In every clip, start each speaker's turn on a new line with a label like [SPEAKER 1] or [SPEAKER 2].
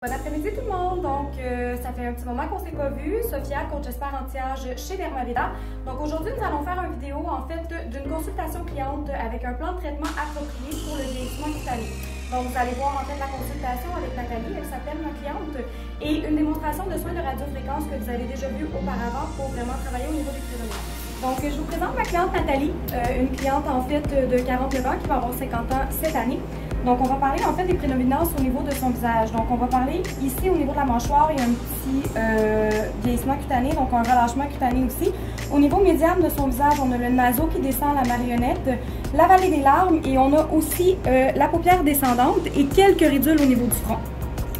[SPEAKER 1] Bon après-midi tout le monde, donc ça fait un petit moment qu'on s'est pas vu. Sophia, coach expert anti-âge chez Dermavida. Donc aujourd'hui nous allons faire une vidéo en fait d'une consultation cliente avec un plan de traitement approprié pour le vieillissement cutané. Donc vous allez voir en fait la consultation avec Nathalie, elle s'appelle ma cliente, et une démonstration de soins de radiofréquence que vous avez déjà vu auparavant pour vraiment travailler au niveau des prénoms. Donc je vous présente ma cliente Nathalie, une cliente en fait de 49 ans qui va avoir 50 ans cette année. Donc, on va parler en fait des prédominances au niveau de son visage. Donc, on va parler ici au niveau de la mâchoire, il y a un petit vieillissement cutané, donc un relâchement cutané aussi. Au niveau médian de son visage, on a le naseau qui descend à la marionnette, la vallée des larmes et on a aussi la paupière descendante et quelques ridules au niveau du front.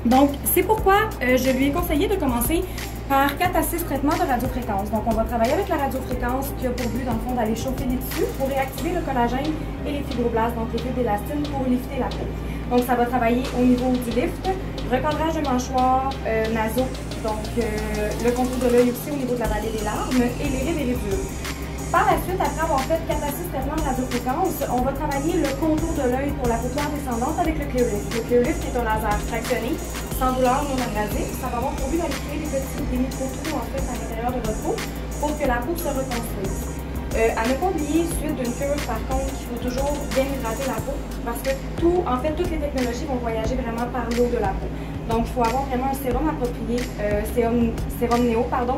[SPEAKER 1] Donc, c'est pourquoi je lui ai conseillé de commencer par 4 à 6 traitements de radiofréquence. Donc, on va travailler avec la radiofréquence qui a pour but, dans le fond, d'aller chauffer les tissus pour réactiver le collagène et les fibroblastes, donc les fibres d'élastine, pour lifter la peau. Donc, ça va travailler au niveau du lift, recadrage de mâchoire, naseau, donc le contour de l'œil aussi au niveau de la vallée des larmes et les rides et les bulles. Par la suite, après avoir fait 4 à 6 traitements de radiofréquence, on va travailler le contour de l'œil pour la paupière descendante avec le Cleolift. Le Cleolift est un laser fractionné, sans douleur, non abrasif. Ça va avoir pour but d'aller créer des micro-trous en fait à l'intérieur de votre peau pour que la peau se reconstruise. À ne pas oublier, suite d'une cure, par contre, il faut toujours bien hydrater la peau parce que toutes les technologies vont voyager vraiment par l'eau de la peau. Donc, il faut avoir vraiment un sérum approprié, sérum néo, pardon,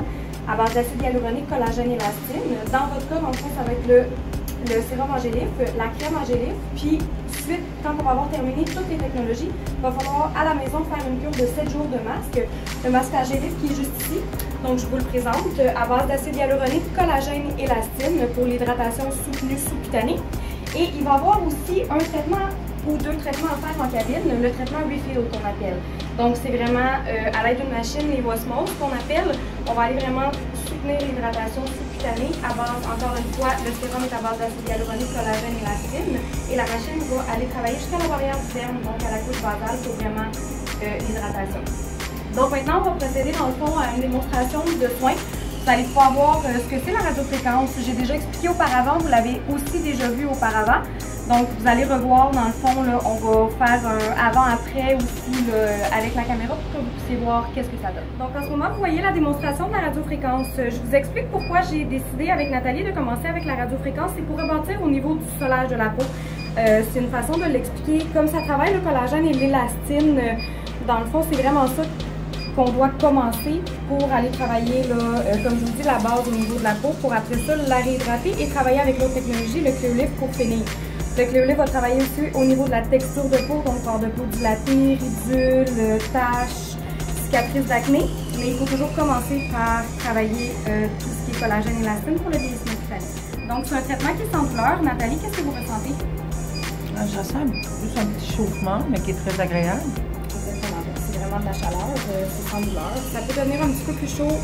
[SPEAKER 1] à base d'acide hyaluronique, collagène, élastine. Dans votre cas, dans le fond, ça va être le sérum angélif, la crème angélif, puis suite, quand on va avoir terminé toutes les technologies, il va falloir à la maison faire une cure de 7 jours de masque. Le masque angélif qui est juste ici, donc je vous le présente, à base d'acide hyaluronique, collagène, élastine pour l'hydratation soutenue sous-cutanée. Et il va y avoir aussi un traitement ou 2 traitements à faire en cabine, le traitement refill qu'on appelle. Donc c'est vraiment à l'aide d'une machine Levosmose qu'on appelle, on va aller vraiment soutenir l'hydratation sous-cutanée à base, encore une fois, le sérum est à base d'acide hyaluronique, collagène, élastine, et la machine va aller travailler jusqu'à la barrière du derme, donc à la couche basale pour vraiment l'hydratation. Donc maintenant, on va procéder dans le fond à une démonstration de soins. Vous allez pouvoir voir ce que c'est la radiofréquence. J'ai déjà expliqué auparavant, vous l'avez aussi déjà vu auparavant. Donc, vous allez revoir, dans le fond, là, on va faire un avant-après aussi là, avec la caméra pour que vous puissiez voir qu'est-ce que ça donne. Donc, en ce moment, vous voyez la démonstration de la radiofréquence. Je vous explique pourquoi j'ai décidé avec Nathalie de commencer avec la radiofréquence. C'est pour rebâtir au niveau du solage de la peau. C'est une façon de l'expliquer. Comme ça travaille le collagène et l'élastine, dans le fond, c'est vraiment ça qu'on doit commencer pour aller travailler, là, comme je vous dis, la base au niveau de la peau, pour après ça la réhydrater et travailler avec l'autre technologie, le Cleolift, pour finir. Le Cleolift va travailler aussi au niveau de la texture de peau, donc corps de peau dilaté, ridules, taches, cicatrices d'acné. Mais il faut toujours commencer par travailler tout ce qui est collagène et élastine pour le vieillissement cutané. Donc c'est un traitement qui est sans douleur. Nathalie, qu'est-ce que vous ressentez?
[SPEAKER 2] Je ressens juste un petit chauffement, mais qui est très agréable.
[SPEAKER 1] Exactement. C'est vraiment de la chaleur, c'est sans douleur. Ça peut devenir un petit peu plus chaud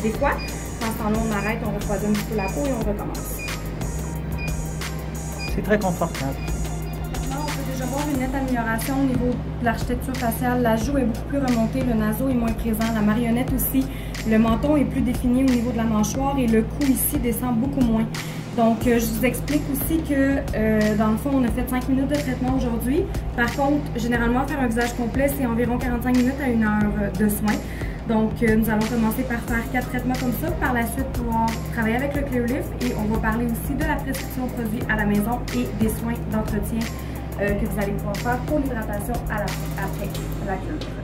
[SPEAKER 1] des fois. Dans ce temps-là, on arrête, on refroidit un petit peu la peau et on recommence.
[SPEAKER 2] C'est très confortable.
[SPEAKER 1] On peut déjà voir une nette amélioration au niveau de l'architecture faciale. La joue est beaucoup plus remontée, le naseau est moins présent, la marionnette aussi. Le menton est plus défini au niveau de la mâchoire et le cou ici descend beaucoup moins. Donc, je vous explique aussi que, dans le fond, on a fait 5 minutes de traitement aujourd'hui. Par contre, généralement, faire un visage complet, c'est environ 45 minutes à 1 heure de soins. Donc, nous allons commencer par faire 4 traitements comme ça. Par la suite, pouvoir travailler avec le Cleolift et on va parler aussi de la prescription de produits à la maison et des soins d'entretien que vous allez pouvoir faire pour l'hydratation après la cure.